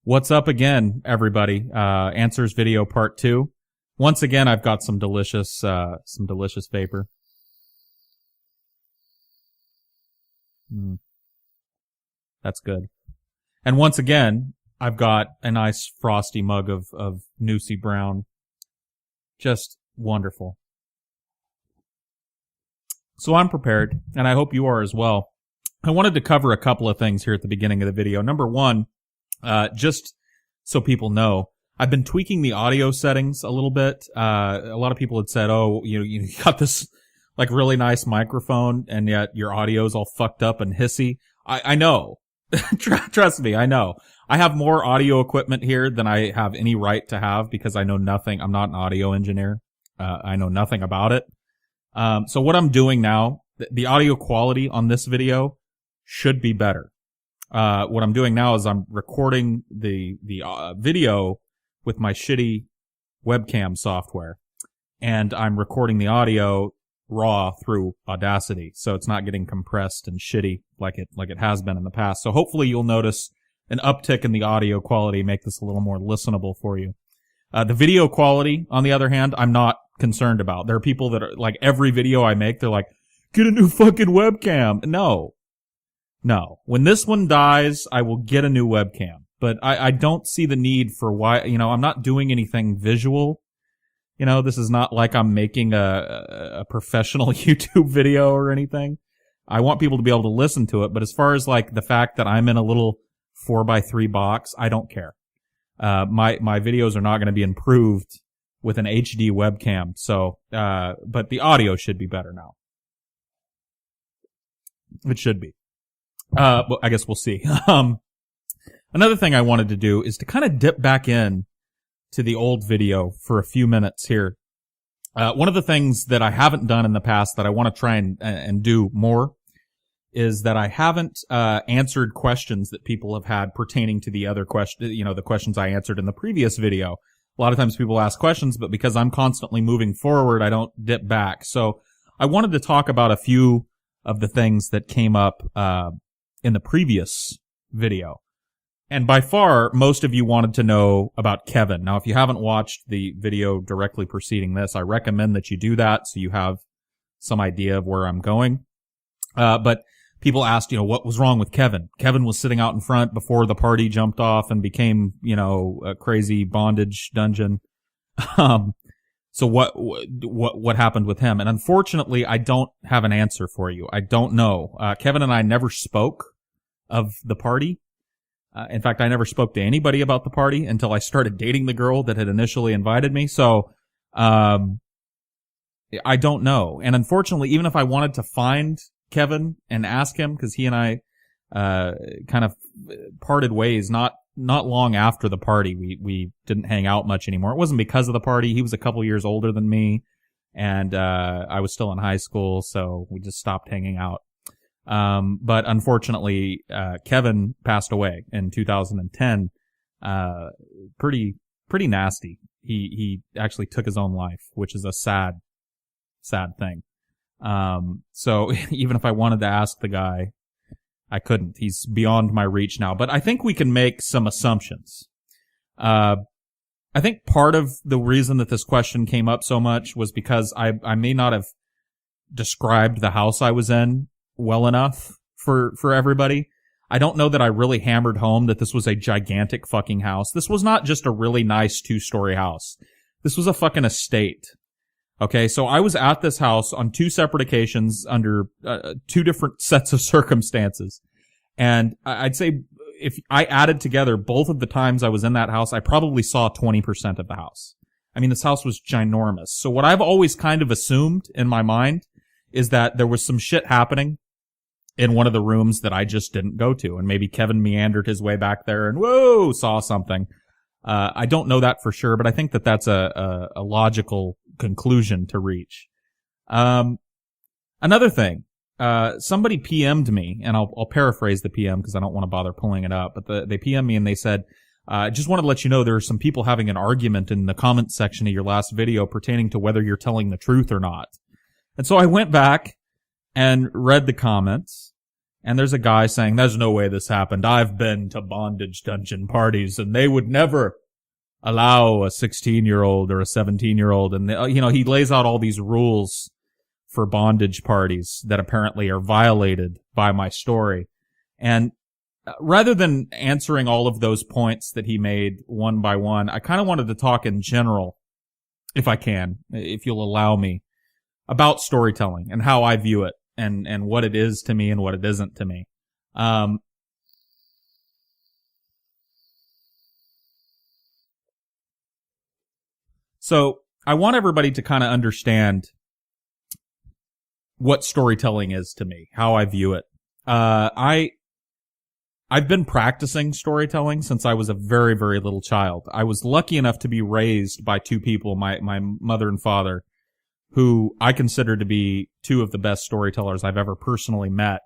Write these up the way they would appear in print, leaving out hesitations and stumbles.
What's up again, everybody? Answers video part 2. Once again, I've got some delicious vapor. That's good. And once again, I've got a nice frosty mug of Noosie Brown. Just wonderful. So I'm prepared, and I hope you are as well. I wanted to cover a couple of things here at the beginning of the video. Number one, just so people know, I've been tweaking the audio settings a little bit. A lot of people had said, oh, you got this like really nice microphone and yet your audio's all fucked up and hissy. I know. Trust me, I know. I have more audio equipment here than I have any right to have because I know nothing. I'm not an audio engineer. I know nothing about it. So what I'm doing now, the audio quality on this video should be better. What I'm doing now is I'm recording the video with my shitty webcam software, and I'm recording the audio raw through Audacity, so it's not getting compressed and shitty like it has been in the past. So hopefully you'll notice an uptick in the audio quality, make this a little more listenable for you. The video quality, on the other hand, I'm not concerned about. There are people that are like, every video I make, they're like, get a new fucking webcam. No. When this one dies, I will get a new webcam. But I don't see the need for why, I'm not doing anything visual. This is not like I'm making a professional YouTube video or anything. I want people to be able to listen to it. But as far as like the fact that I'm in a little 4x3 box, I don't care. My videos are not going to be improved with an HD webcam. So, but the audio should be better now. It should be. Well, I guess we'll see. Another thing I wanted to do is to kind of dip back in to the old video for a few minutes here. One of the things that I haven't done in the past that I want to try and do more is that I haven't answered questions that people have had pertaining to the other question, the questions I answered in the previous video. A lot of times people ask questions, but because I'm constantly moving forward, I don't dip back. So I wanted to talk about a few of the things that came up in the previous video. And by far, most of you wanted to know about Kevin. Now, if you haven't watched the video directly preceding this, I recommend that you do that so you have some idea of where I'm going. But people asked, what was wrong with Kevin? Kevin was sitting out in front before the party jumped off and became, a crazy bondage dungeon. So what happened with him? And unfortunately, I don't have an answer for you. I don't know. Kevin and I never spoke of the party. In fact, I never spoke to anybody about the party until I started dating the girl that had initially invited me. So, I don't know. And unfortunately, even if I wanted to find Kevin and ask him, because he and I, kind of parted ways not long after the party. We didn't hang out much anymore. It wasn't because of the party. He was a couple years older than me, and I was still in high school, so we just stopped hanging out. But unfortunately, Kevin passed away in 2010. Pretty nasty. He actually took his own life, which is a sad thing. So even if I wanted to ask the guy, I couldn't. He's beyond my reach now, but I think we can make some assumptions. I think part of the reason that this question came up so much was because I may not have described the house I was in well enough for everybody. I don't know that I really hammered home that this was a gigantic fucking house. This was not just a really nice 2-story house. This was a fucking estate. Okay, so I was at this house on 2 separate occasions under 2 different sets of circumstances. And I'd say if I added together both of the times I was in that house, I probably saw 20% of the house. I mean, this house was ginormous. So what I've always kind of assumed in my mind is that there was some shit happening in one of the rooms that I just didn't go to. And maybe Kevin meandered his way back there and, whoa, saw something. I don't know that for sure, but I think that that's a logical conclusion to reach. Another thing, somebody PM'd me, and I'll paraphrase the PM because I don't want to bother pulling it up, but they PM'd me and they said, I just wanted to let you know there are some people having an argument in the comment section of your last video pertaining to whether you're telling the truth or not. And so I went back and read the comments, And there's a guy saying, there's no way this happened. I've been to bondage dungeon parties and they would never allow a 16-year-old or a 17-year-old. And, he lays out all these rules for bondage parties that apparently are violated by my story. And rather than answering all of those points that he made one by one, I kind of wanted to talk in general, if I can, if you'll allow me, about storytelling and how I view it and what it is to me and what it isn't to me. So I want everybody to kind of understand what storytelling is to me, how I view it. I've been practicing storytelling since I was a very, very little child. I was lucky enough to be raised by two people, my mother and father, who I consider to be two of the best storytellers I've ever personally met.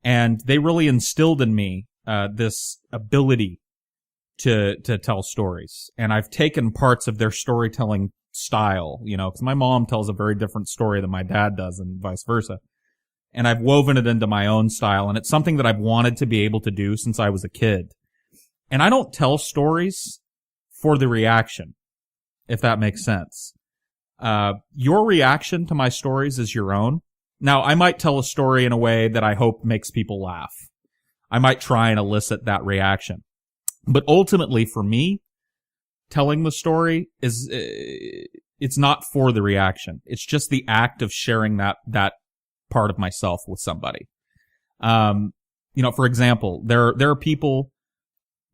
And they really instilled in me this ability to tell stories. And I've taken parts of their storytelling style, because my mom tells a very different story than my dad does and vice versa. And I've woven it into my own style. And it's something that I've wanted to be able to do since I was a kid. And I don't tell stories for the reaction, if that makes sense. Your reaction to my stories is your own. Now, I might tell a story in a way that I hope makes people laugh. I might try and elicit that reaction. But ultimately, for me, telling the story is, it's not for the reaction. It's just the act of sharing that part of myself with somebody. For example, there are people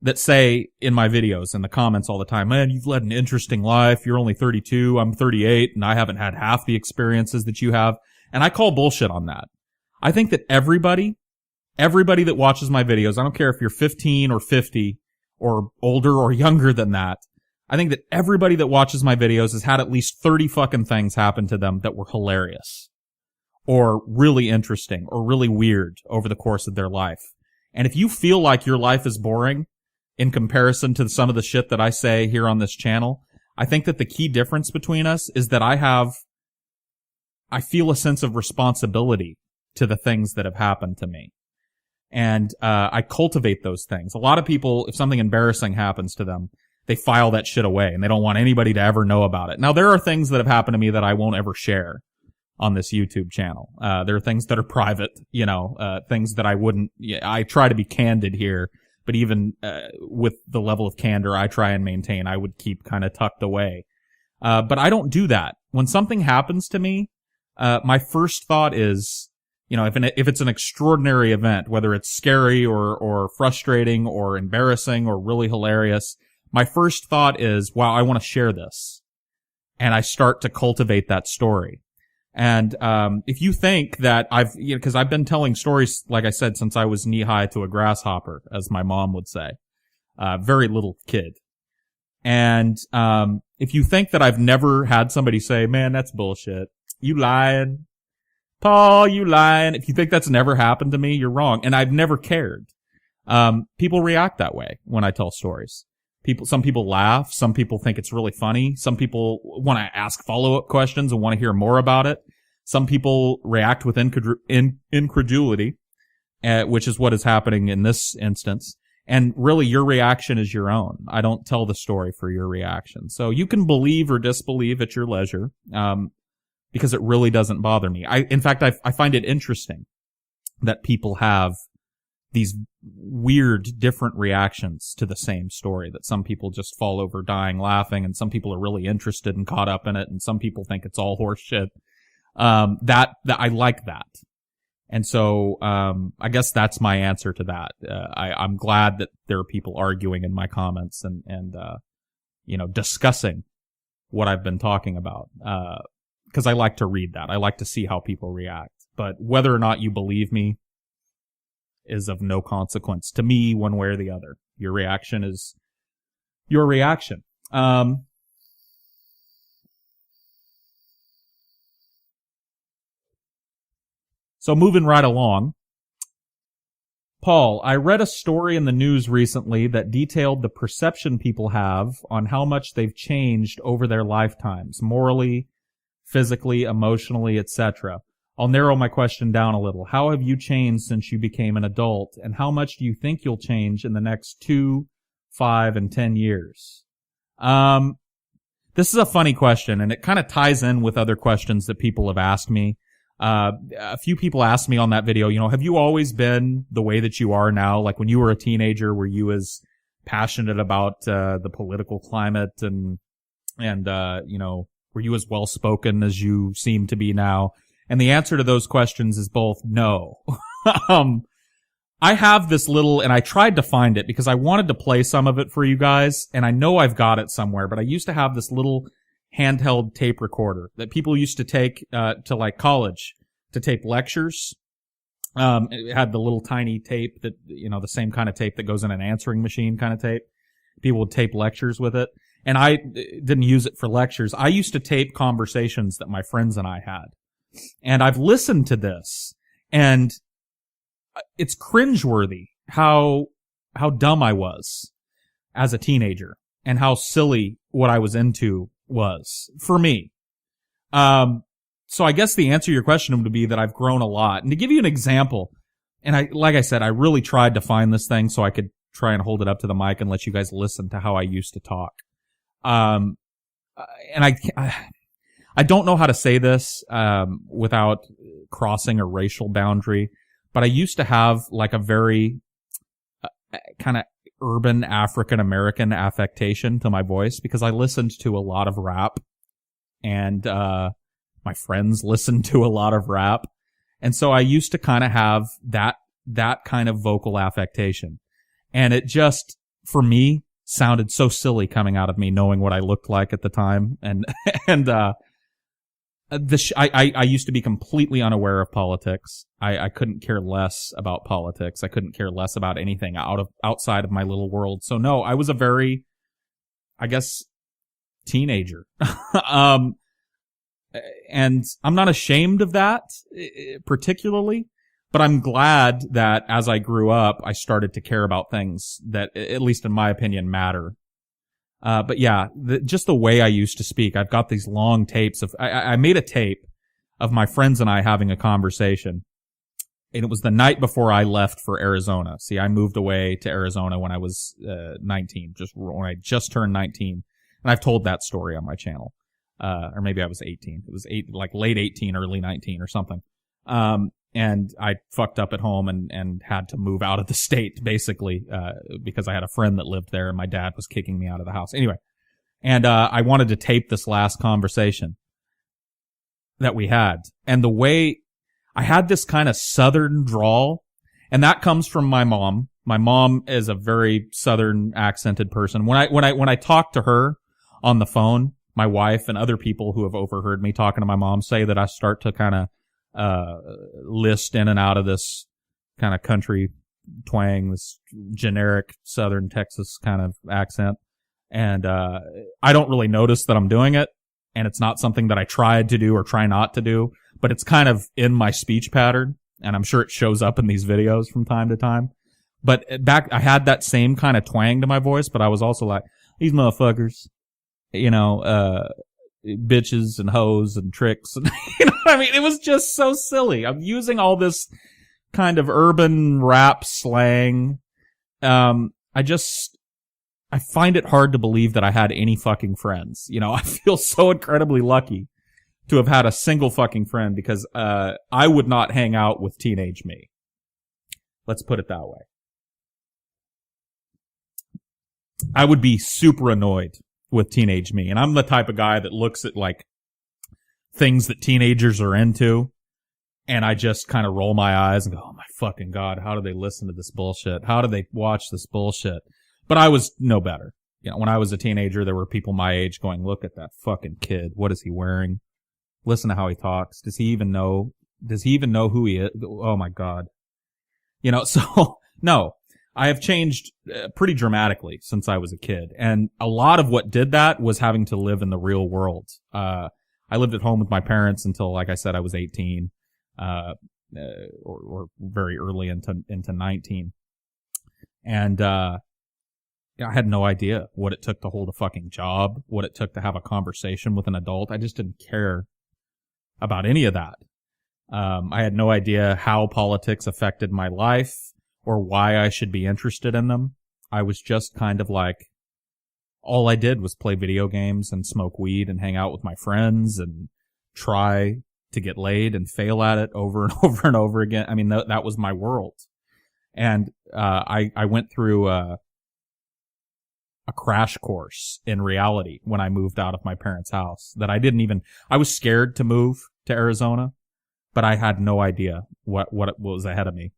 that say in my videos, in the comments all the time, man, you've led an interesting life. You're only 32. I'm 38 and I haven't had half the experiences that you have. And I call bullshit on that. I think that everybody that watches my videos, I don't care if you're 15 or 50 or older or younger than that. I think that everybody that watches my videos has had at least 30 fucking things happen to them that were hilarious or really interesting or really weird over the course of their life. And if you feel like your life is boring in comparison to some of the shit that I say here on this channel, I think that the key difference between us is that I feel a sense of responsibility to the things that have happened to me. And I cultivate those things. A lot of people, if something embarrassing happens to them, they file that shit away and they don't want anybody to ever know about it. Now, there are things that have happened to me that I won't ever share on this YouTube channel. There are things that are private, things that I wouldn't, I try to be candid here, but even with the level of candor I try and maintain, I would keep kind of tucked away. But I don't do that. When something happens to me, my first thought is, if it's an extraordinary event, whether it's scary or frustrating or embarrassing or really hilarious, my first thought is, wow, I want to share this. And I start to cultivate that story. And if you think that because I've been telling stories, like I said, since I was knee-high to a grasshopper, as my mom would say, very little kid. And if you think that I've never had somebody say, man, that's bullshit, you lying, Paul, you lying. If you think that's never happened to me, you're wrong. And I've never cared. People react that way when I tell stories. Some people laugh. Some people think it's really funny. Some people want to ask follow-up questions and want to hear more about it. Some people react with incredulity, which is what is happening in this instance. And really, your reaction is your own. I don't tell the story for your reaction. So you can believe or disbelieve at your leisure, because it really doesn't bother me. In fact, I find it interesting that people have these weird, different reactions to the same story, that some people just fall over dying laughing, and some people are really interested and caught up in it, and some people think it's all horse shit. That I like that. And so, I guess that's my answer to that. I'm glad that there are people arguing in my comments and discussing what I've been talking about. Cause I like to read that. I like to see how people react. But whether or not you believe me is of no consequence to me one way or the other. Your reaction is your reaction. So moving right along. Paul, I read a story in the news recently that detailed the perception people have on how much they've changed over their lifetimes, morally, physically, emotionally, etc. I'll narrow my question down a little. How have you changed since you became an adult, and how much do you think you'll change in the next 2, 5, and 10 years? This is a funny question, and it kind of ties in with other questions that people have asked me. A few people asked me on that video, have you always been the way that you are now? Like when you were a teenager, were you as passionate about the political climate and were you as well spoken as you seem to be now? And the answer to those questions is both no. I have this little, and I tried to find it because I wanted to play some of it for you guys, and I know I've got it somewhere, but I used to have this little handheld tape recorder that people used to take to like college to tape lectures. It had the little tiny tape that, the same kind of tape that goes in an answering machine kind of tape. People would tape lectures with it. And I didn't use it for lectures. I used to tape conversations that my friends and I had. And I've listened to this, and it's cringeworthy how dumb I was as a teenager and how silly what I was into was for me. So I guess the answer to your question would be that I've grown a lot. And to give you an example, and like I said, I really tried to find this thing so I could try and hold it up to the mic and let you guys listen to how I used to talk. And I don't know how to say this, without crossing a racial boundary, but I used to have like a very kind of urban African-American affectation to my voice because I listened to a lot of rap, and my friends listened to a lot of rap. And so I used to kind of have that kind of vocal affectation. And it just, for me, sounded so silly coming out of me, knowing what I looked like at the time. And I used to be completely unaware of politics. I couldn't care less about politics. I couldn't care less about anything outside of my little world. So no, I was a very, I guess, teenager. And I'm not ashamed of that particularly, but I'm glad that as I grew up, I started to care about things that, at least in my opinion, matter. But yeah, just the way I used to speak. I've got these long tapes of, I made a tape of my friends and I having a conversation. And it was the night before I left for Arizona. See, I moved away to Arizona when I was 19, when I just turned 19. And I've told that story on my channel. Or maybe I was 18. It was like late 18, early 19 or something. And I fucked up at home and had to move out of the state, basically, because I had a friend that lived there and my dad was kicking me out of the house. Anyway. And, I wanted to tape this last conversation that we had. And the way I had this kind of southern drawl, and that comes from my mom. My mom is a very southern accented person. When I talk to her on the phone, my wife and other people who have overheard me talking to my mom say that I start to kind of list in and out of this kind of country twang, this generic southern Texas kind of accent. And I don't really notice that I'm doing it, and it's not something that I tried to do or try not to do, but it's kind of in my speech pattern, and I'm sure it shows up in these videos from time to time. But I had that same kind of twang to my voice, but I was also like, these motherfuckers, bitches and hoes and tricks. And, I mean, it was just so silly. I'm using all this kind of urban rap slang. I find it hard to believe that I had any fucking friends. I feel so incredibly lucky to have had a single fucking friend because, I would not hang out with teenage me. Let's put it that way. I would be super annoyed with teenage me. And I'm the type of guy that looks at like things that teenagers are into, and I just kind of roll my eyes and go, oh my fucking God, how do they listen to this bullshit? How do they watch this bullshit? But I was no better. When I was a teenager, there were people my age going, look at that fucking kid. What is he wearing? Listen to how he talks. Does he even know who he is? Oh my God. So no. I have changed pretty dramatically since I was a kid. And a lot of what did that was having to live in the real world. I lived at home with my parents until, like I said, I was 18, or very early into 19. And, I had no idea what it took to hold a fucking job, what it took to have a conversation with an adult. I just didn't care about any of that. I had no idea how politics affected my life or why I should be interested in them. I was just kind of like, all I did was play video games and smoke weed and hang out with my friends and try to get laid and fail at it over and over and over again. I mean, that was my world. And I went through a crash course in reality when I moved out of my parents' house that I was scared to move to Arizona, but I had no idea what was ahead of me.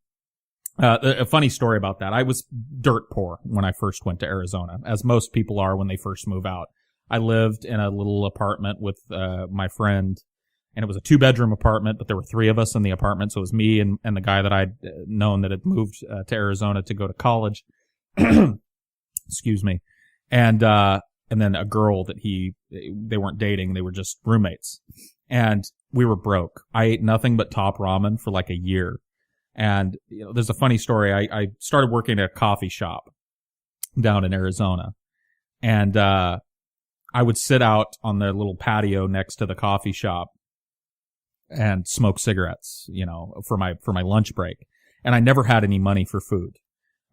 A funny story about that. I was dirt poor when I first went to Arizona, as most people are when they first move out. I lived in a little apartment with my friend, and it was a 2-bedroom apartment, but there were 3 of us in the apartment. So it was me and the guy that I'd known that had moved to Arizona to go to college. Excuse me. And then a girl that they weren't dating. They were just roommates. And we were broke. I ate nothing but Top Ramen for like a year. And, there's a funny story. I started working at a coffee shop down in Arizona. And, I would sit out on the little patio next to the coffee shop and smoke cigarettes, for my lunch break. And I never had any money for food.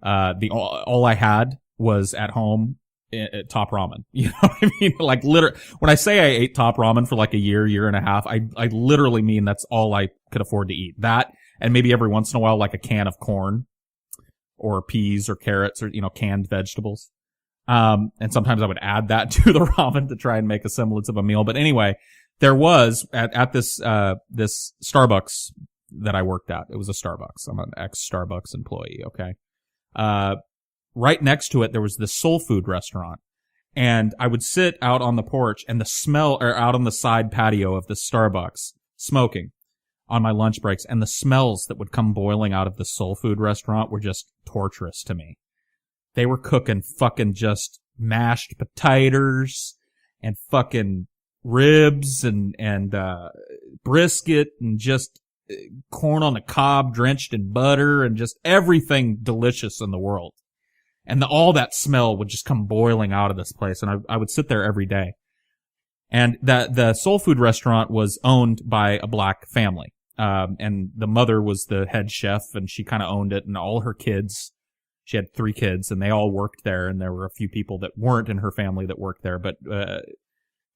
All I had was at home at Top Ramen. You know what I mean? Like literally, when I say I ate Top Ramen for like a year and a half, I literally mean that's all I could afford to eat. That, and maybe every once in a while, like a can of corn or peas or carrots or, canned vegetables. And sometimes I would add that to the ramen to try and make a semblance of a meal. But anyway, there was at this Starbucks that I worked at. It was a Starbucks. I'm an ex-Starbucks employee. Okay. Right next to it, there was this soul food restaurant. And I would sit out on the porch and out on the side patio of the Starbucks smoking on my lunch breaks. And the smells that would come boiling out of the soul food restaurant were just torturous to me. They were cooking fucking just mashed potatoes and fucking ribs and brisket and just corn on the cob drenched in butter and just everything delicious in the world. And all that smell would just come boiling out of this place. And I would sit there every day. And the soul food restaurant was owned by a black family. And the mother was the head chef and she kind of owned it, and all her kids, she had 3 kids and they all worked there. And there were a few people that weren't in her family that worked there,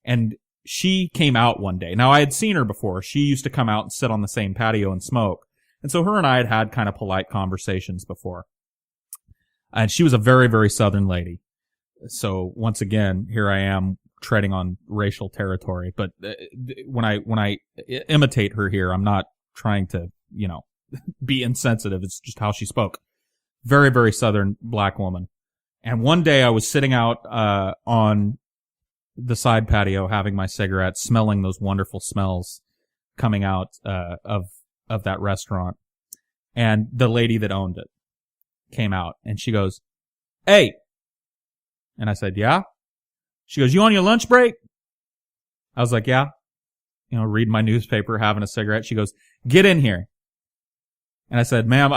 and she came out one day. Now I had seen her before. She used to come out and sit on the same patio and smoke. And so her and I had kind of polite conversations before. And she was a very, very Southern lady. So once again, here I am treading on racial territory. But when I imitate her here, I'm not trying to, be insensitive. It's just how she spoke. Very, very Southern black woman. And one day I was sitting out on the side patio having my cigarette, smelling those wonderful smells coming out of that restaurant. And the lady that owned it came out and she goes, "Hey." And I said, "Yeah." She goes, "You on your lunch break?" I was like, "Yeah." Reading my newspaper, having a cigarette. She goes, "Get in here." And I said, "Ma'am,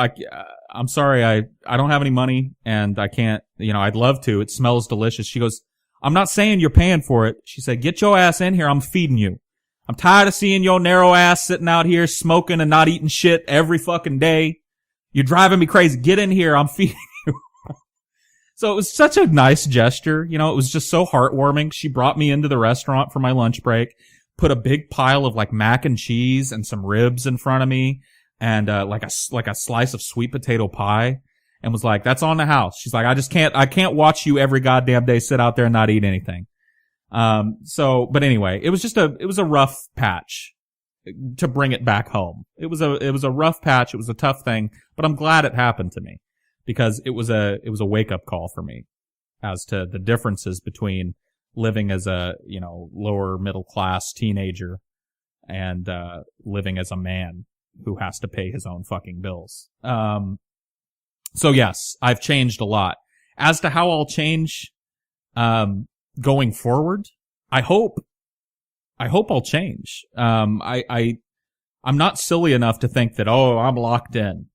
I'm sorry. I don't have any money and I can't, I'd love to. It smells delicious." She goes, "I'm not saying you're paying for it." She said, "Get your ass in here. I'm feeding you. I'm tired of seeing your narrow ass sitting out here smoking and not eating shit every fucking day. You're driving me crazy. Get in here. I'm feeding you." So it was such a nice gesture. It was just so heartwarming. She brought me into the restaurant for my lunch break, put a big pile of like mac and cheese and some ribs in front of me and like a slice of sweet potato pie, and was like, "That's on the house." She's like, I can't watch you every goddamn day sit out there and not eat anything." But anyway, it was a rough patch to bring it back home. It was a rough patch. It was a tough thing, but I'm glad it happened to me because it was a wake up call for me as to the differences between living as a, lower middle class teenager and, living as a man who has to pay his own fucking bills. So yes, I've changed a lot. As to how I'll change, going forward, I hope I'll change. I'm not silly enough to think that, I'm locked in.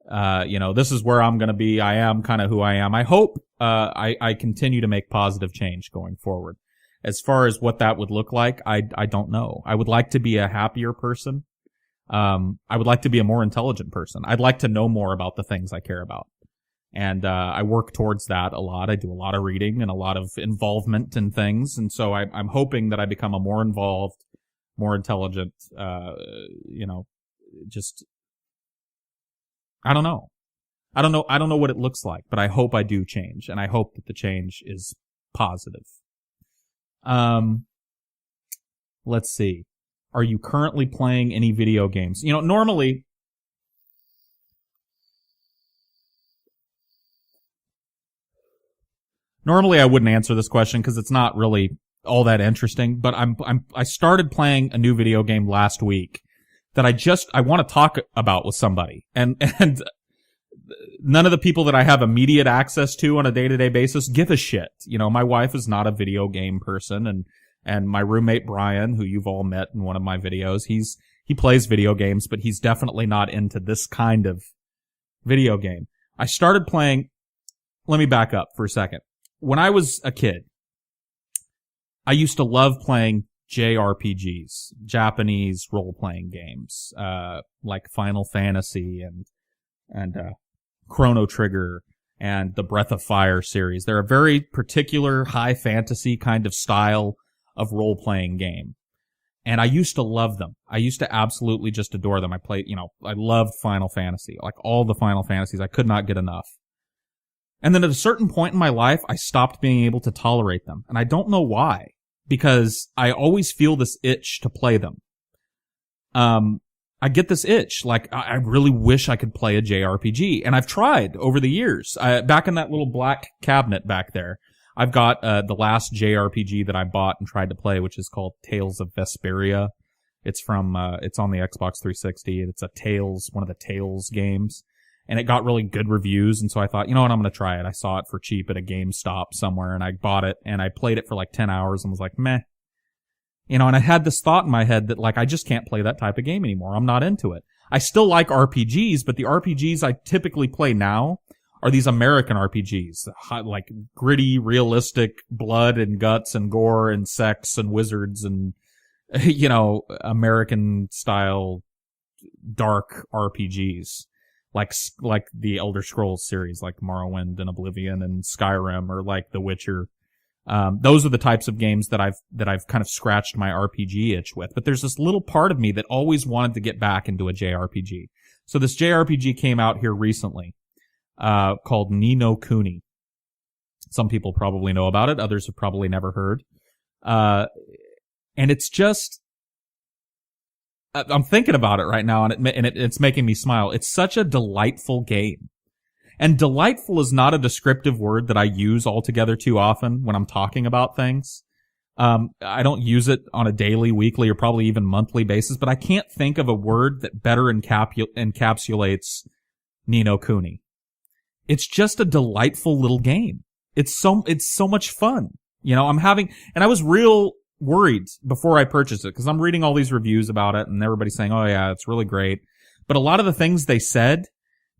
This is where I'm going to be. I am kind of who I am. I hope, I continue to make positive change going forward. As far as what that would look like, I don't know. I would like to be a happier person. I would like to be a more intelligent person. I'd like to know more about the things I care about. And I work towards that a lot. I do a lot of reading and a lot of involvement in things. And so I'm hoping that I become a more involved, more intelligent, just, I don't know. I don't know what it looks like, but I hope I do change. And I hope that the change is positive. Let's see. Are you currently playing any video games? Normally I wouldn't answer this question because it's not really all that interesting, but I started playing a new video game last week that I want to talk about with somebody. And none of the people that I have immediate access to on a day-to-day basis give a shit. My wife is not a video game person, and my roommate Brian, who you've all met in one of my videos, he plays video games, but he's definitely not into this kind of video game. I started playing, let me back up for a second. When I was a kid, I used to love playing JRPGs, Japanese role-playing games, like Final Fantasy and Chrono Trigger and the Breath of Fire series. They're a very particular high fantasy kind of style of role-playing game. And I used to love them. I used to absolutely just adore them. I loved Final Fantasy, like all the Final Fantasies. I could not get enough. And then at a certain point in my life, I stopped being able to tolerate them. And I don't know why, because I always feel this itch to play them. I get this itch, like I really wish I could play a JRPG. And I've tried over the years. Back in that little black cabinet back there, I've got the last JRPG that I bought and tried to play, which is called Tales of Vesperia. It's it's on the Xbox 360, and it's one of the Tales games. And it got really good reviews, and so I thought, you know what, I'm going to try it. I saw it for cheap at a GameStop somewhere, and I bought it, and I played it for like 10 hours and was like, meh. And I had this thought in my head that, like, I just can't play that type of game anymore. I'm not into it. I still like RPGs, but the RPGs I typically play now are these American RPGs. Like, gritty, realistic blood and guts and gore and sex and wizards and, American-style dark RPGs. Like the Elder Scrolls series, like Morrowind and Oblivion and Skyrim, or like The Witcher. Those are the types of games that I've kind of scratched my RPG itch with. But there's this little part of me that always wanted to get back into a JRPG. So this JRPG came out here recently, called Ni no Kuni. Some people probably know about it. Others have probably never heard. And it's just, I'm thinking about it right now, and it's making me smile. It's such a delightful game. And delightful is not a descriptive word that I use altogether too often when I'm talking about things. I don't use it on a daily, weekly, or probably even monthly basis, but I can't think of a word that better encapsulates Ni no Kuni. It's just a delightful little game. It's so much fun. And I was real worried before I purchased it, because I'm reading all these reviews about it, and everybody's saying, oh yeah, it's really great. But a lot of the things they said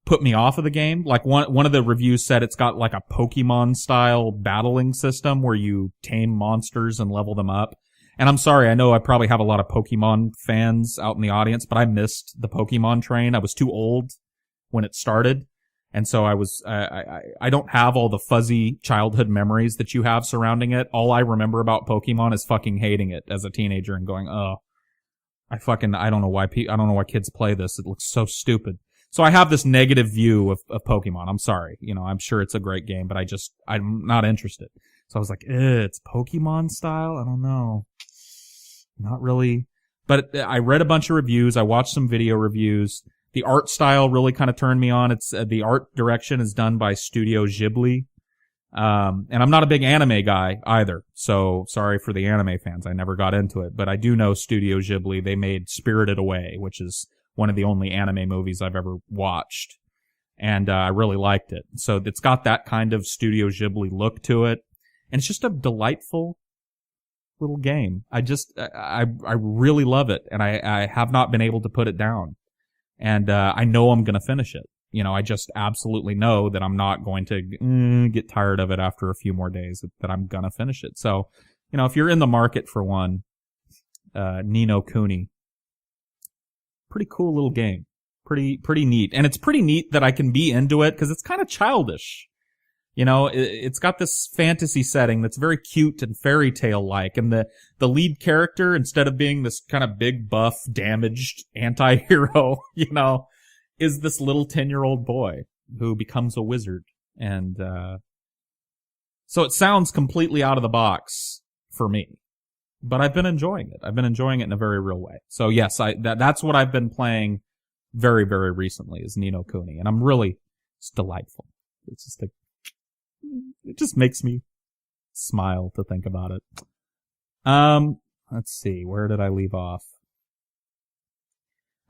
put me off of the game. Like one of the reviews said it's got like a Pokemon style battling system where you tame monsters and level them up. And I'm sorry, I know I probably have a lot of Pokemon fans out in the audience, but I missed the Pokemon train. I was too old when it started. And so I don't have all the fuzzy childhood memories that you have surrounding it. All I remember about Pokemon is fucking hating it as a teenager and going, oh, I don't know why kids play this. It looks so stupid. So I have this negative view of Pokemon. I'm sorry. I'm sure it's a great game, but I'm not interested. So I was like, it's Pokemon style? I don't know. Not really. But I read a bunch of reviews. I watched some video reviews. The art style really kind of turned me on. It's the art direction is done by Studio Ghibli. And I'm not a big anime guy either. So sorry for the anime fans. I never got into it, but I do know Studio Ghibli. They made Spirited Away, which is one of the only anime movies I've ever watched. And I really liked it. So it's got that kind of Studio Ghibli look to it. And it's just a delightful little game. I really love it. And I have not been able to put it down. And I know I'm going to finish it. I just absolutely know that I'm not going to get tired of it after a few more days, that I'm going to finish it. So, if you're in the market for one, Ni no Kuni, pretty cool little game. Pretty neat. And it's pretty neat that I can be into it because it's kind of childish. You know, it's got this fantasy setting that's very cute and fairy tale like. And the lead character, instead of being this kind of big, buff, damaged anti-hero, you know, is this little 10-year-old boy who becomes a wizard. And, so it sounds completely out of the box for me, but I've been enjoying it. I've been enjoying it in a very real way. So yes, that's what I've been playing very, very recently is Ni no Kuni. And it's delightful. It's just it just makes me smile to think about it. Let's see. Where did I leave off?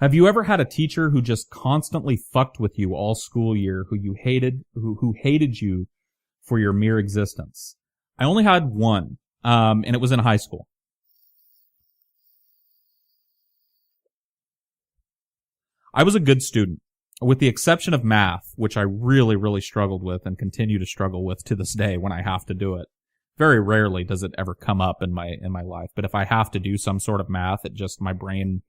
Have you ever had a teacher who just constantly fucked with you all school year, who hated you for your mere existence? I only had one, and it was in high school. I was a good student, with the exception of math, which I really, really struggled with and continue to struggle with to this day when I have to do it. Very rarely does it ever come up in my life, but if I have to do some sort of math, my brain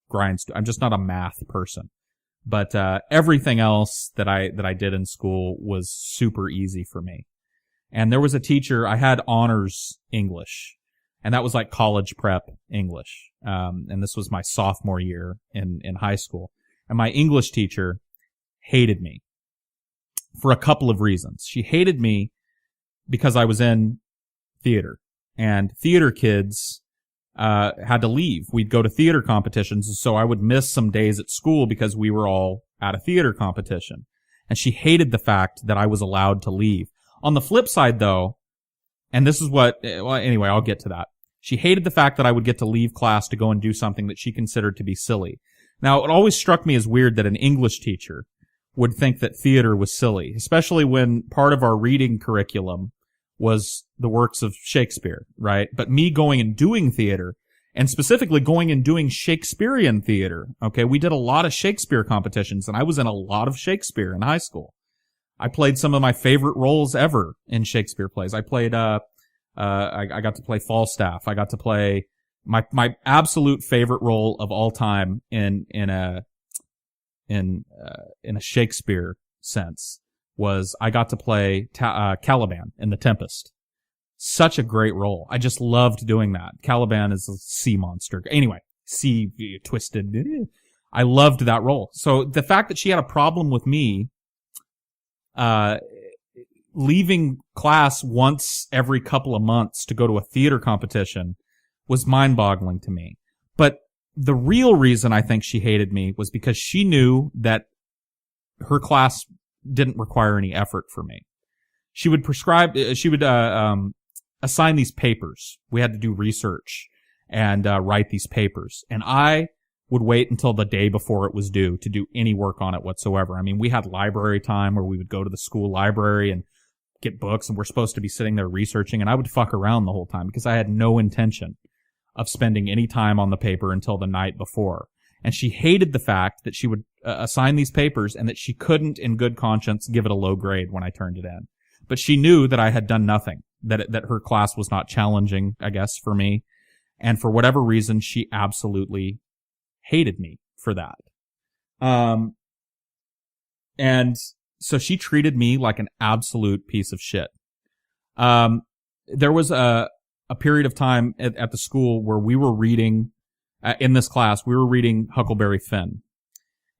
grinds. I'm just not a math person. But everything else that I did in school was super easy for me. And there was a teacher, I had honors English, and that was like college prep English. And this was my sophomore year in high school. And my English teacher hated me for a couple of reasons. She hated me because I was in theater, and theater kids had to leave. We'd go to theater competitions, so I would miss some days at school because we were all at a theater competition. And she hated the fact that I was allowed to leave. On the flip side, though, and this is anyway, I'll get to that. She hated the fact that I would get to leave class to go and do something that she considered to be silly. Now, it always struck me as weird that an English teacher would think that theater was silly, especially when part of our reading curriculum was the works of Shakespeare, right? But me going and doing theater, and specifically going and doing Shakespearean theater, okay, we did a lot of Shakespeare competitions, and I was in a lot of Shakespeare in high school. I played some of my favorite roles ever in Shakespeare plays. I played, I got to play Falstaff. I got to play my absolute favorite role of all time in a Shakespeare sense was I got to play Caliban in The Tempest. Such a great role. I just loved doing that. Caliban is a sea monster. Anyway, sea twisted. I loved that role. So the fact that she had a problem with me leaving class once every couple of months to go to a theater competition was mind-boggling to me. But the real reason I think she hated me was because she knew that her class didn't require any effort for me. She would assign these papers. We had to do research and write these papers. And I would wait until the day before it was due to do any work on it whatsoever. I mean, we had library time where we would go to the school library and get books, and we're supposed to be sitting there researching, and I would fuck around the whole time because I had no intention of spending any time on the paper until the night before. And she hated the fact that she would assign these papers and that she couldn't, in good conscience, give it a low grade when I turned it in. But she knew that I had done nothing, that her class was not challenging, I guess, for me. And for whatever reason, she absolutely hated me for that. And so she treated me like an absolute piece of shit. There was a period of time at the school where we were reading, in this class, we were reading Huckleberry Finn.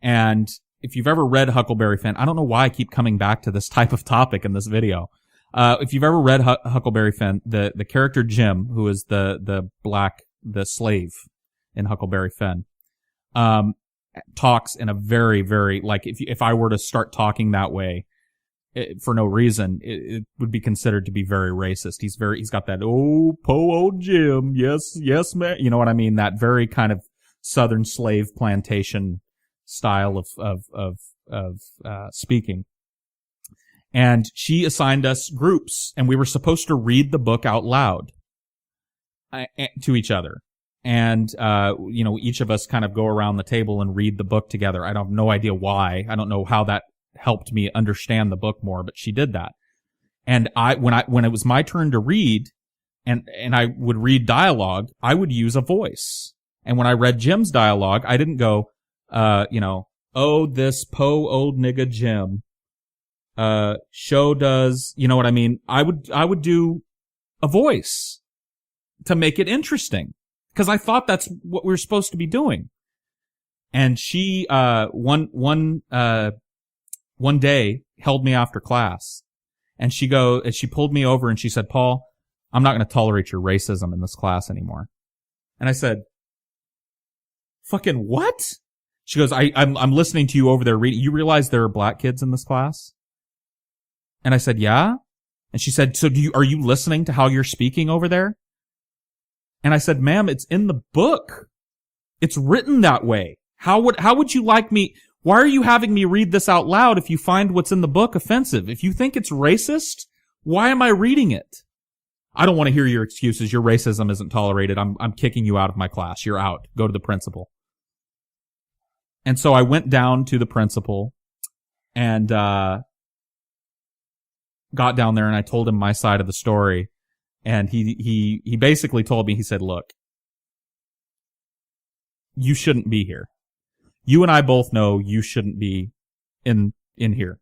And if you've ever read Huckleberry Finn, I don't know why I keep coming back to this type of topic in this video. If you've ever read Huckleberry Finn, the character Jim, who is the slave in Huckleberry Finn, talks in a very, very, like, if I were to start talking that way, for no reason, it would be considered to be very racist. He's got that, oh, po old Jim, yes, man. You know what I mean? That very kind of Southern slave plantation style of speaking. And she assigned us groups, and we were supposed to read the book out loud to each other. And, each of us kind of go around the table and read the book together. I have no idea why. I don't know how that helped me understand the book more, but she did that. And when it was my turn to read, and I would read dialogue, I would use a voice. And when I read Jim's dialogue, I didn't go, oh, this old nigga Jim, show does, you know what I mean? I would do a voice to make it interesting. Cause I thought that's what we were supposed to be doing. And she, one day held me after class and she pulled me over and she said, Paul, I'm not going to tolerate your racism in this class anymore. And I said, fucking what? She goes, I'm listening to you over there reading. You realize there are black kids in this class? And I said, yeah. And she said, so are you listening to how you're speaking over there? And I said, ma'am, it's in the book. It's written that way. How would you like me? Why are you having me read this out loud if you find what's in the book offensive? If you think it's racist, why am I reading it? I don't want to hear your excuses. Your racism isn't tolerated. I'm kicking you out of my class. You're out. Go to the principal. And so I went down to the principal and, got down there and I told him my side of the story. And he basically told me, he said, look, you shouldn't be here. You and I both know you shouldn't be in here.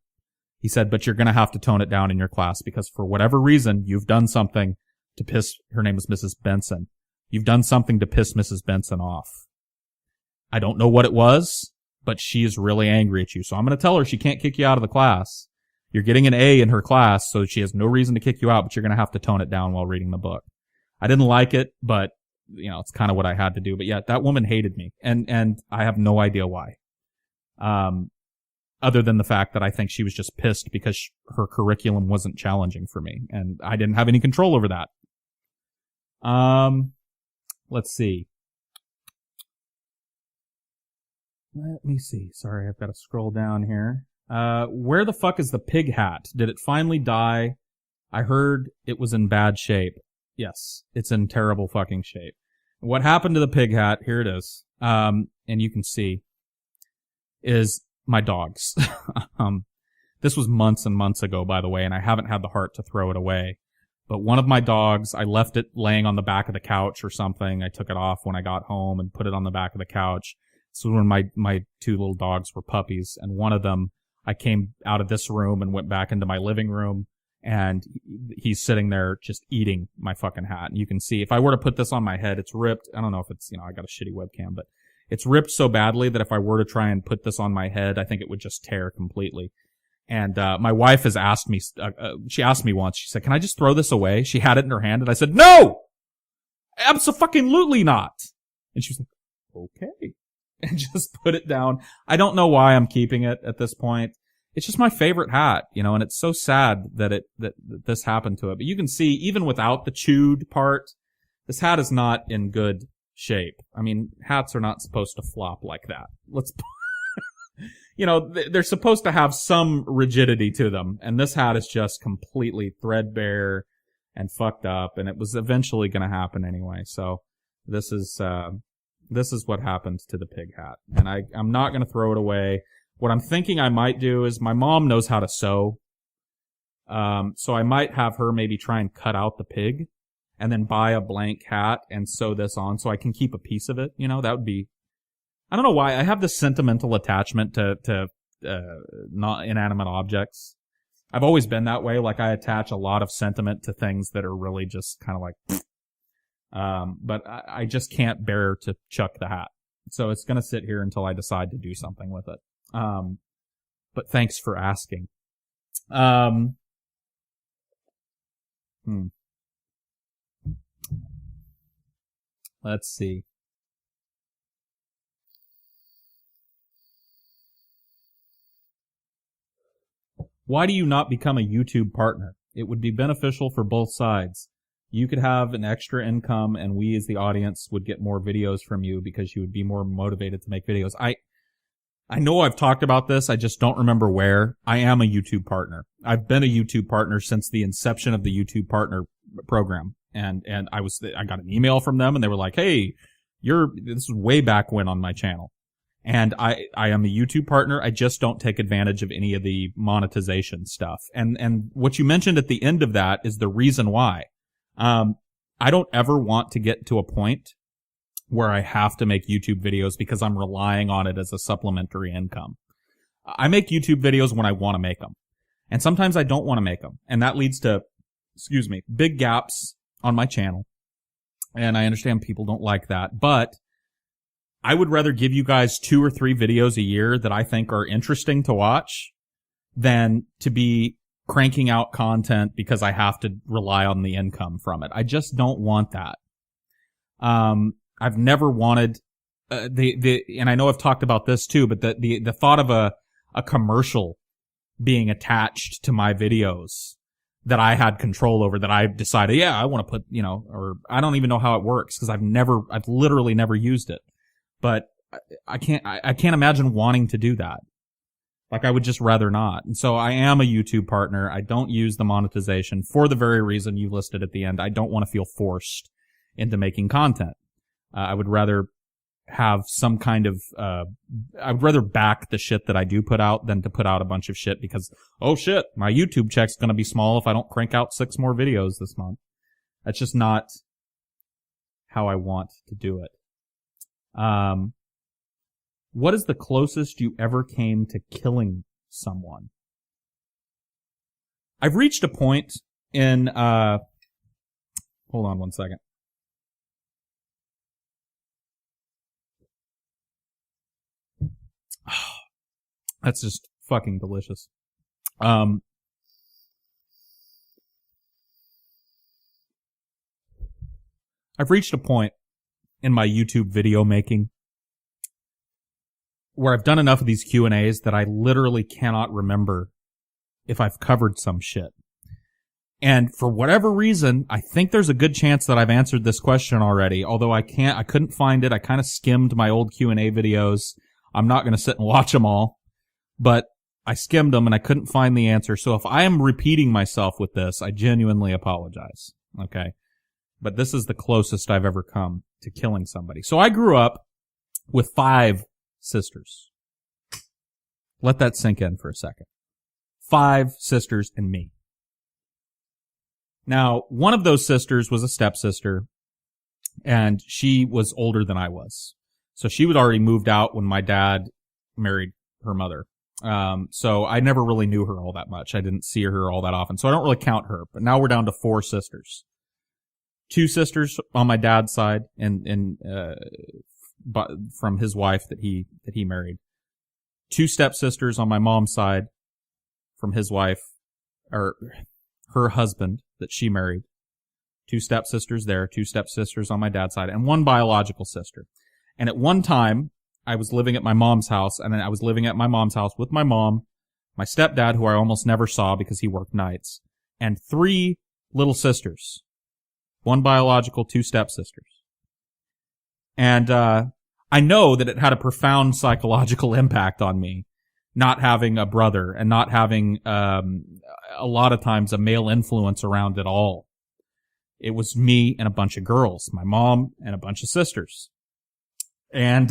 He said, but you're going to have to tone it down in your class because for whatever reason, you've done something to piss, her name was Mrs. Benson. You've done something to piss Mrs. Benson off. I don't know what it was, but she is really angry at you. So I'm going to tell her she can't kick you out of the class. You're getting an A in her class, so she has no reason to kick you out, but you're going to have to tone it down while reading the book. I didn't like it, but it's kind of what I had to do. But yeah, that woman hated me, and I have no idea why. Other than the fact that I think she was just pissed because her curriculum wasn't challenging for me, and I didn't have any control over that. Let's see. Let me see. Sorry, I've got to scroll down here. Where the fuck is the pig hat? Did it finally die? I heard it was in bad shape. Yes, it's in terrible fucking shape. What happened to the pig hat? Here it is. And you can see is my dogs. This was months and months ago, by the way, and I haven't had the heart to throw it away. But one of my dogs, I left it laying on the back of the couch or something. I took it off when I got home and put it on the back of the couch. So when my two little dogs were puppies, and one of them, I came out of this room and went back into my living room, and he's sitting there just eating my fucking hat. And you can see, if I were to put this on my head, it's ripped. I don't know if it's, I got a shitty webcam, but it's ripped so badly that if I were to try and put this on my head, I think it would just tear completely. And my wife has asked me, she asked me once, she said, can I just throw this away? She had it in her hand, and I said, no! Abso-fucking-lutely not! And she was like, okay. And just put it down. I don't know why I'm keeping it at this point. It's just my favorite hat, and it's so sad that this happened to it. But you can see, even without the chewed part, this hat is not in good shape. I mean, hats are not supposed to flop like that. They're supposed to have some rigidity to them, and this hat is just completely threadbare and fucked up, and it was eventually going to happen anyway. So this is what happened to the pig hat, and I'm not going to throw it away. What I'm thinking I might do is, my mom knows how to sew, so I might have her maybe try and cut out the pig and then buy a blank hat and sew this on so I can keep a piece of it. That would be, I don't know why, I have this sentimental attachment to not inanimate objects. I've always been that way. Like, I attach a lot of sentiment to things that are really just kind of like, but I just can't bear to chuck the hat. So it's going to sit here until I decide to do something with it. But thanks for asking. Let's see. Why do you not become a YouTube partner? It would be beneficial for both sides. You could have an extra income, and we as the audience would get more videos from you because you would be more motivated to make videos. I know I've talked about this. I just don't remember where. I am a YouTube partner. I've been a YouTube partner since the inception of the YouTube partner program. And I got an email from them, and they were like, hey, this is way back when on my channel. And I am a YouTube partner. I just don't take advantage of any of the monetization stuff. And what you mentioned at the end of that is the reason why. I don't ever want to get to a point where I have to make YouTube videos because I'm relying on it as a supplementary income. I make YouTube videos when I want to make them. And sometimes I don't want to make them. And that leads to, big gaps on my channel. And I understand people don't like that. But I would rather give you guys 2 or 3 videos a year that I think are interesting to watch than to be cranking out content because I have to rely on the income from it. I just don't want that. I've never wanted and I know I've talked about this too, but the thought of a commercial being attached to my videos that I had control over, that I decided, I want to put, or I don't even know how it works because I've literally never used it. But I can't imagine wanting to do that. Like, I would just rather not. And so I am a YouTube partner. I don't use the monetization for the very reason you listed at the end. I don't want to feel forced into making content. I would rather have some kind of, I would rather back the shit that I do put out than to put out a bunch of shit because, oh shit, my YouTube check's gonna be small if I don't crank out 6 more videos this month. That's just not how I want to do it. What is the closest you ever came to killing someone? I've reached a point in, hold on one second. That's just fucking delicious. I've reached a point in my YouTube video making where I've done enough of these Q&As that I literally cannot remember if I've covered some shit. And for whatever reason, I think there's a good chance that I've answered this question already, although I couldn't find it. I kind of skimmed my old Q&A videos. I'm not going to sit and watch them all, but I skimmed them and I couldn't find the answer. So if I am repeating myself with this, I genuinely apologize. Okay. But this is the closest I've ever come to killing somebody. So I grew up with 5 sisters. Let that sink in for a second. 5 sisters and me. Now, one of those sisters was a stepsister, and she was older than I was. So she had already moved out when my dad married her mother. So I never really knew her all that much. I didn't see her all that often. So I don't really count her. But now we're down to 4 sisters. 2 sisters on my dad's side and from his wife that he married. 2 stepsisters on my mom's side from his wife, or her husband that she married. 2 stepsisters there, 2 stepsisters on my dad's side, and 1 biological sister. And at one time, I was living at my mom's house, and I was living at my mom's house with my mom, my stepdad, who I almost never saw because he worked nights, and 3 little sisters. 1 biological, 2 stepsisters. And I know that it had a profound psychological impact on me, not having a brother and not having a lot of times a male influence around at all. It was me and a bunch of girls, my mom and a bunch of sisters. And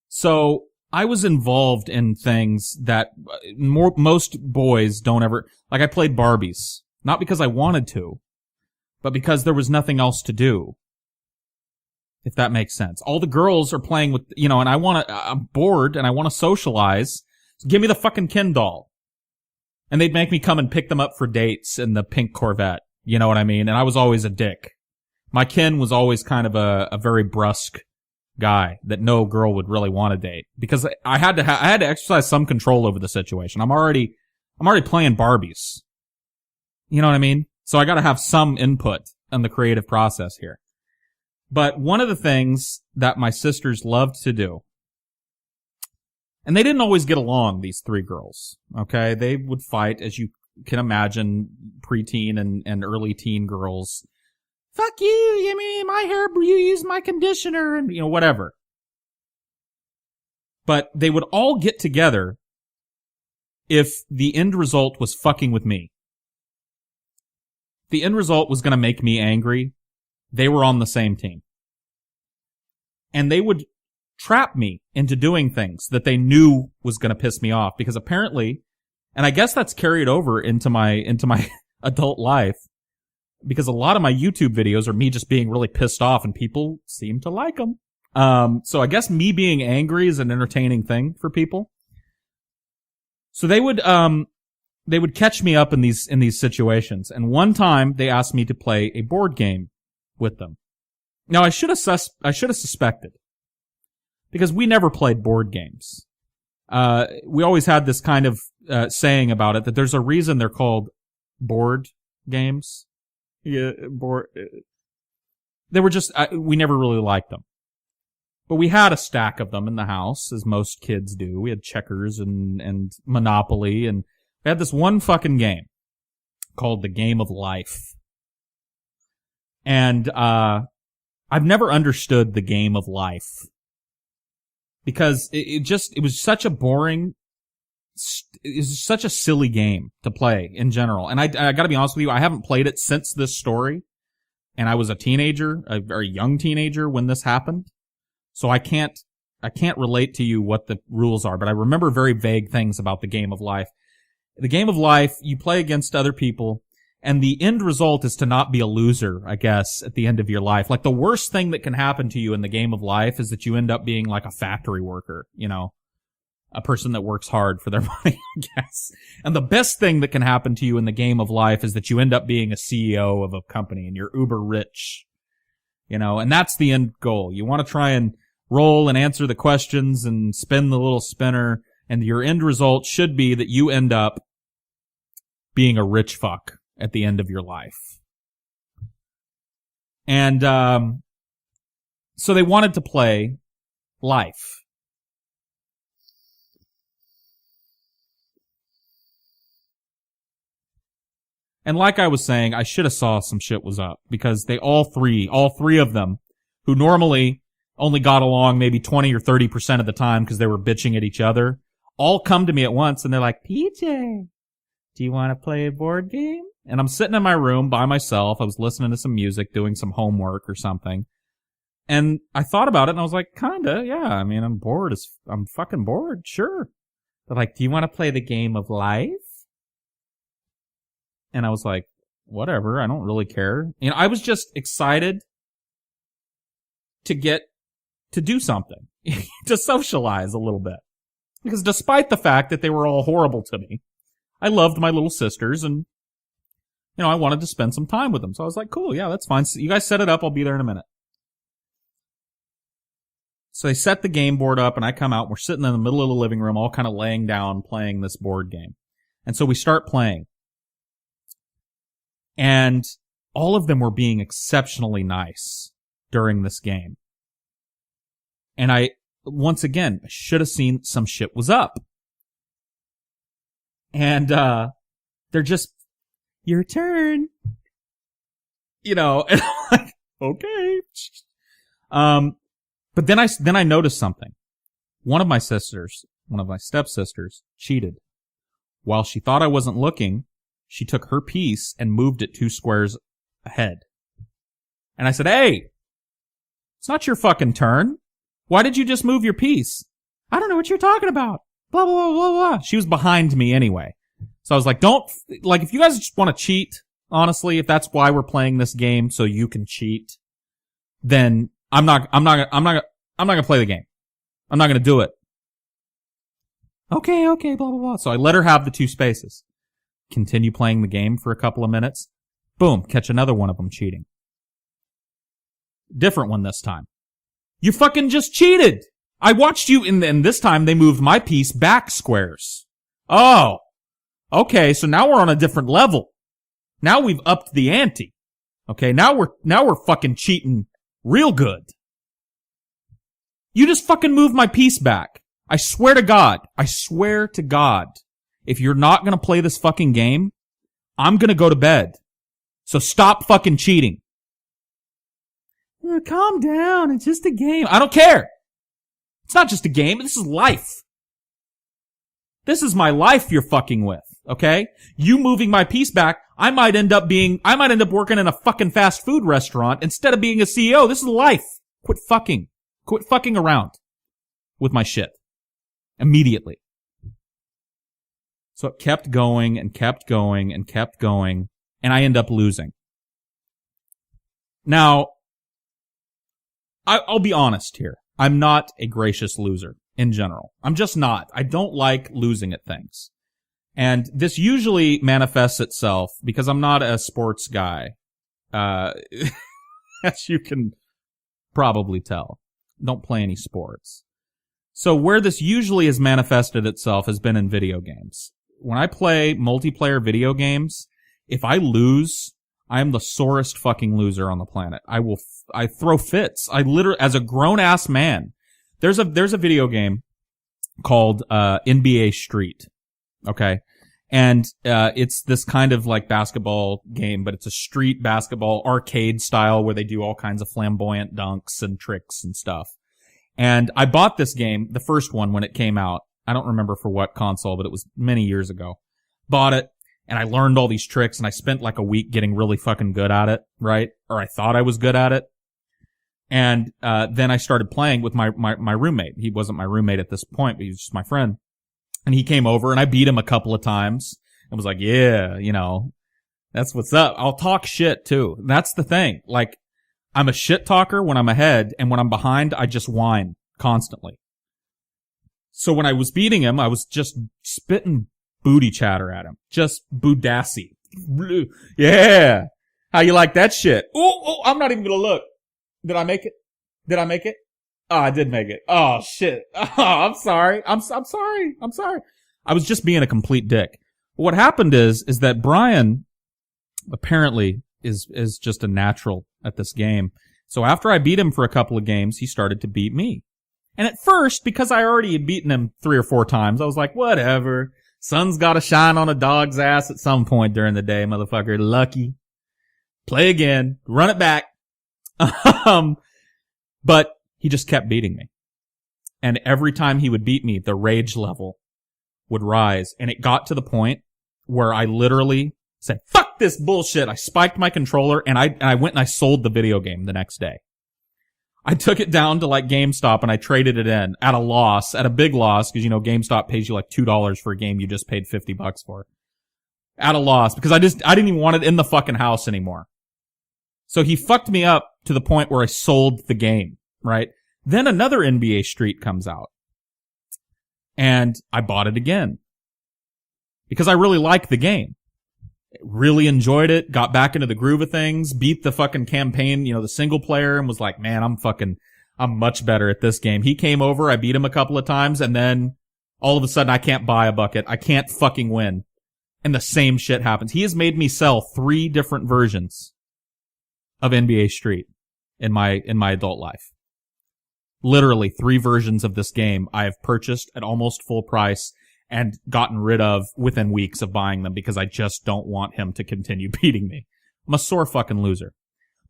so I was involved in things that most boys don't ever, like I played Barbies, not because I wanted to, but because there was nothing else to do. If that makes sense. All the girls are playing with, and I'm bored and I want to socialize. So give me the fucking Ken doll. And they'd make me come and pick them up for dates in the pink Corvette. You know what I mean? And I was always a dick. My Ken was always kind of a very brusque guy that no girl would really want to date because I had to exercise some control over the situation. I'm already playing Barbies. You know what I mean? So I got to have some input in the creative process here. But one of the things that my sisters loved to do, and they didn't always get along, these 3 girls, okay? They would fight, as you can imagine, preteen and early teen girls. Fuck you, my hair, you use my conditioner, and, whatever. But they would all get together if the end result was fucking with me. If the end result was going to make me angry, they were on the same team. And they would trap me into doing things that they knew was going to piss me off because apparently, and I guess that's carried over into my adult life, because a lot of my YouTube videos are me just being really pissed off and people seem to like them. So I guess me being angry is an entertaining thing for people. So they would catch me up in these situations. And one time they asked me to play a board game with them. Now I should have suspected, because we never played board games. We always had this kind of saying about it, that there's a reason they're called board games. Yeah, they were just, we never really liked them. But we had a stack of them in the house, as most kids do. We had checkers and Monopoly, and we had this one fucking game called the Game of Life. And I've never understood the Game of Life, because it was such a boring, it was such a silly game to play in general. And I gotta be honest with you, I haven't played it since this story, and I was a teenager, a very young teenager when this happened. So I can't relate to you what the rules are, but I remember very vague things about the Game of Life. The Game of Life, you play against other people, and the end result is to not be a loser, I guess, at the end of your life. Like, the worst thing that can happen to you in the Game of Life is that you end up being like a factory worker, you know, a person that works hard for their money, I guess. And the best thing that can happen to you in the Game of Life is that you end up being a CEO of a company and you're uber rich, you know, and that's the end goal. You want to try and roll and answer the questions and spin the little spinner, and your end result should be that you end up being a rich fuck at the end of your life. And so they wanted to play Life. And like I was saying, I should have saw some shit was up, because they all three of them, who normally only got along maybe 20 or 30% of the time because they were bitching at each other, all come to me at once and they're like, PJ, do you want to play a board game? And I'm sitting in my room by myself. I was listening to some music, doing some homework or something. And I thought about it and I was like, kinda, yeah. I mean, I'm fucking bored. Sure. They're like, do you want to play the Game of Life? And I was like, whatever. I don't really care. You know, I was just excited to do something, to socialize a little bit. Because despite the fact that they were all horrible to me, I loved my little sisters, and, you know, I wanted to spend some time with them. So I was like, cool, yeah, that's fine. So you guys set it up, I'll be there in a minute. So they set the game board up, and I come out, and we're sitting in the middle of the living room, all kind of laying down, playing this board game. And so we start playing. And all of them were being exceptionally nice during this game. And I, once again, should have seen some shit was up. And, they're just, your turn. You know, and I'm like, okay. But then I noticed something. One of my stepsisters, cheated. While she thought I wasn't looking, she took her piece and moved it 2 squares ahead. And I said, hey, it's not your fucking turn. Why did you just move your piece? I don't know what you're talking about. Blah, blah, blah, blah, blah. She was behind me anyway. So I was like, if you guys just want to cheat, honestly, if that's why we're playing this game, so you can cheat, then I'm not gonna play the game. I'm not gonna do it. Okay, blah, blah, blah. So I let her have the 2 spaces. Continue playing the game for a couple of minutes. Boom, catch another one of them cheating. Different one this time. You fucking just cheated. I watched you, and this time they moved my piece back squares. Oh. Okay, so now we're on a different level. Now we've upped the ante. Okay, now we're fucking cheating real good. You just fucking moved my piece back. I swear to God, if you're not gonna play this fucking game, I'm gonna go to bed. So stop fucking cheating. Calm down, it's just a game. I don't care. It's not just a game, this is life. This is my life you're fucking with, okay? You moving my piece back, I might end up working in a fucking fast food restaurant instead of being a CEO. This is life. Quit fucking around with my shit. Immediately. So it kept going and kept going and kept going, and I end up losing. Now, I'll be honest here. I'm not a gracious loser in general. I'm just not. I don't like losing at things. And this usually manifests itself because I'm not a sports guy. As you can probably tell. Don't play any sports. So where this usually has manifested itself has been in video games. When I play multiplayer video games, if I lose, I am the sorest fucking loser on the planet. I throw fits. I literally, as a grown-ass man, there's a video game called, NBA Street. Okay. And, it's this kind of like basketball game, but it's a street basketball arcade style where they do all kinds of flamboyant dunks and tricks and stuff. And I bought this game, the first one, when it came out. I don't remember for what console, but it was many years ago. Bought it, and I learned all these tricks, and I spent like a week getting really fucking good at it, right? Or I thought I was good at it. And then I started playing with my roommate. He wasn't my roommate at this point, but he was just my friend. And he came over, and I beat him a couple of times. And was like, yeah, you know, that's what's up. I'll talk shit, too. That's the thing. Like, I'm a shit talker when I'm ahead, and when I'm behind, I just whine constantly. So when I was beating him, I was just spitting booty chatter at him. Just boodassi. Yeah. How you like that shit? Oh, I'm not even gonna look. Did I make it? Did I make it? Oh, I did make it. Oh, shit. Oh, I'm sorry. I'm sorry. I'm sorry. I was just being a complete dick. What happened is that Brian apparently is just a natural at this game. So after I beat him for a couple of games, he started to beat me. And at first, because I already had beaten him 3 or 4 times, I was like, whatever. Sun's gotta shine on a dog's ass at some point during the day, motherfucker. Lucky. Play again. Run it back. But he just kept beating me. And every time he would beat me, the rage level would rise. And it got to the point where I literally said, fuck this bullshit. I spiked my controller and I went and I sold the video game the next day. I took it down to like GameStop and I traded it in at a loss, at a big loss, because you know GameStop pays you like $2 for a game you just paid $50 for. At a loss, because I didn't even want it in the fucking house anymore. So he fucked me up to the point where I sold the game, right? Then another NBA Street comes out. And I bought it again. Because I really liked the game. Really enjoyed it, got back into the groove of things, beat the fucking campaign, you know, the single player, and was like, man, I'm much better at this game. He came over, I beat him a couple of times, and then all of a sudden I can't buy a bucket. I can't fucking win. And the same shit happens. He has made me sell 3 different versions of NBA Street in my adult life. Literally 3 versions of this game I have purchased at almost full price and gotten rid of within weeks of buying them because I just don't want him to continue beating me. I'm a sore fucking loser.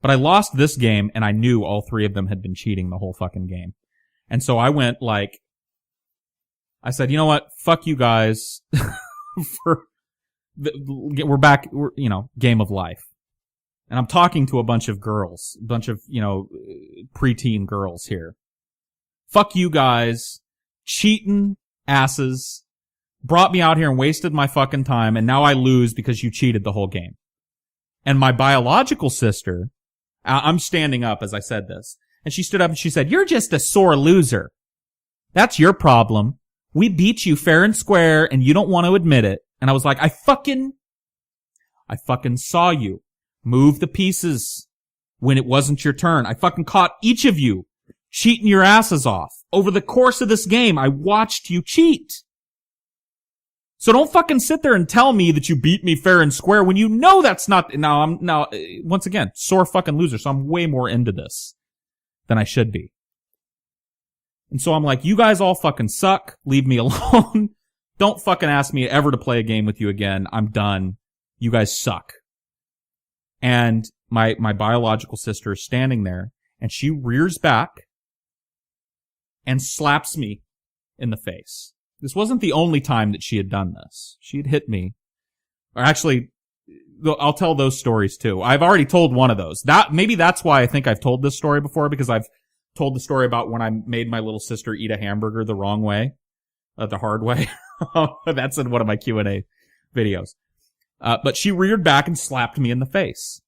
But I lost this game and I knew all 3 of them had been cheating the whole fucking game. And so I went like, I said, you know what? Fuck you guys. We're back, you know, game of life. And I'm talking to a bunch of girls, a bunch of, you know, preteen girls here. Fuck you guys. Cheating asses. Brought me out here and wasted my fucking time, and now I lose because you cheated the whole game. And my biological sister, I'm standing up as I said this, and she stood up and she said, you're just a sore loser. That's your problem. We beat you fair and square, and you don't want to admit it. And I was like, I fucking saw you move the pieces when it wasn't your turn. I fucking caught each of you cheating your asses off. Over the course of this game, I watched you cheat. So don't fucking sit there and tell me that you beat me fair and square when you know that's not. Now, once again, sore fucking loser, so I'm way more into this than I should be. And so I'm like, you guys all fucking suck. Leave me alone. Don't fucking ask me ever to play a game with you again. I'm done. You guys suck. And my biological sister is standing there, and she rears back and slaps me in the face. This wasn't the only time that she had done this. She had hit me. Or actually, I'll tell those stories too. I've already told one of those. Maybe that's why I think I've told this story before, because I've told the story about when I made my little sister eat a hamburger the wrong way, the hard way. That's in one of my Q&A videos. But she reared back and slapped me in the face.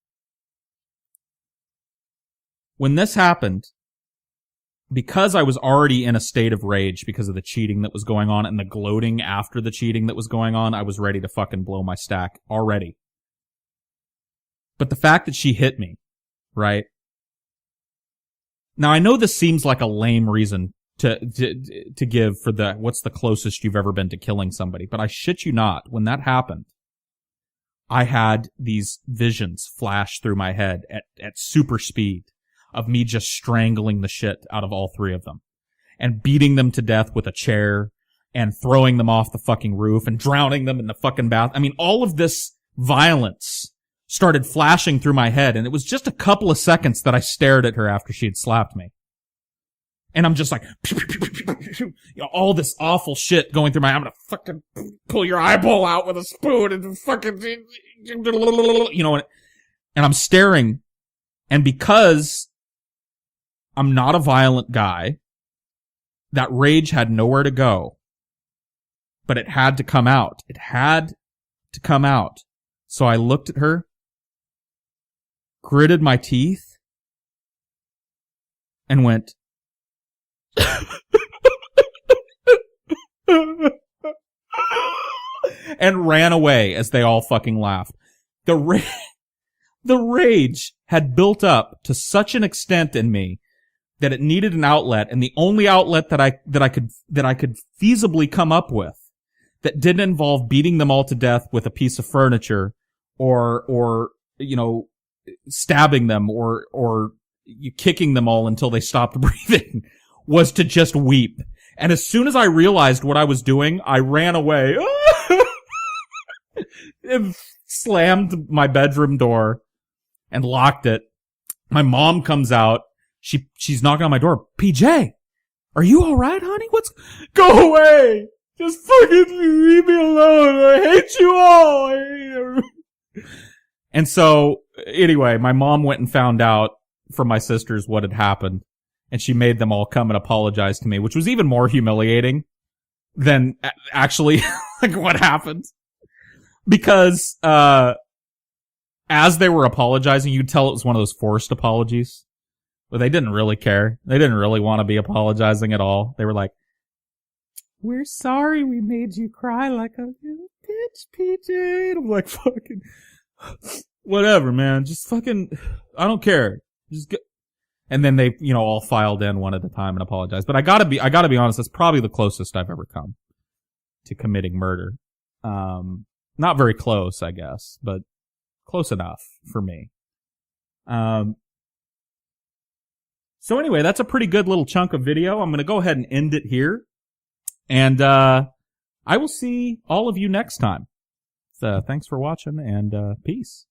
when this happened, because I was already in a state of rage because of the cheating that was going on and the gloating after the cheating that was going on, I was ready to fucking blow my stack already. But the fact that she hit me, right? Now, I know this seems like a lame reason to give for what's the closest you've ever been to killing somebody, but I shit you not, when that happened, I had these visions flash through my head at super speed of me just strangling the shit out of all three of them and beating them to death with a chair and throwing them off the fucking roof and drowning them in the fucking bath. I mean, all of this violence started flashing through my head, and it was just a couple of seconds that I stared at her after she had slapped me. And I'm just like, all this awful shit going through my, I'm gonna fucking pull your eyeball out with a spoon and fucking, you know, and I'm staring. And because I'm not a violent guy, that rage had nowhere to go. But it had to come out. It had to come out. So I looked at her, gritted my teeth, and went, and ran away as they all fucking laughed. The rage had built up to such an extent in me that it needed an outlet, and the only outlet that I could feasibly come up with that didn't involve beating them all to death with a piece of furniture or you know, stabbing them or you kicking them all until they stopped breathing was to just weep. And as soon as I realized what I was doing, I ran away and slammed my bedroom door and locked it. My mom comes out. She's knocking on my door. PJ, are you all right, honey? Go away. Just fucking leave me alone. I hate you all. I hate everyone. And so, anyway, my mom went and found out from my sisters what had happened, and she made them all come and apologize to me, which was even more humiliating than actually like what happened. Because as they were apologizing, you'd tell it was one of those forced apologies. But they didn't really care. They didn't really want to be apologizing at all. They were like, "We're sorry we made you cry like a little bitch, PJ." And I'm like, fucking, whatever, man. Just fucking, I don't care. Just go. And then they, you know, all filed in one at a time and apologized. But I gotta be honest, that's probably the closest I've ever come to committing murder. Not very close, I guess, but close enough for me. So anyway, that's a pretty good little chunk of video. I'm going to go ahead and end it here. And I will see all of you next time. So thanks for watching, and peace.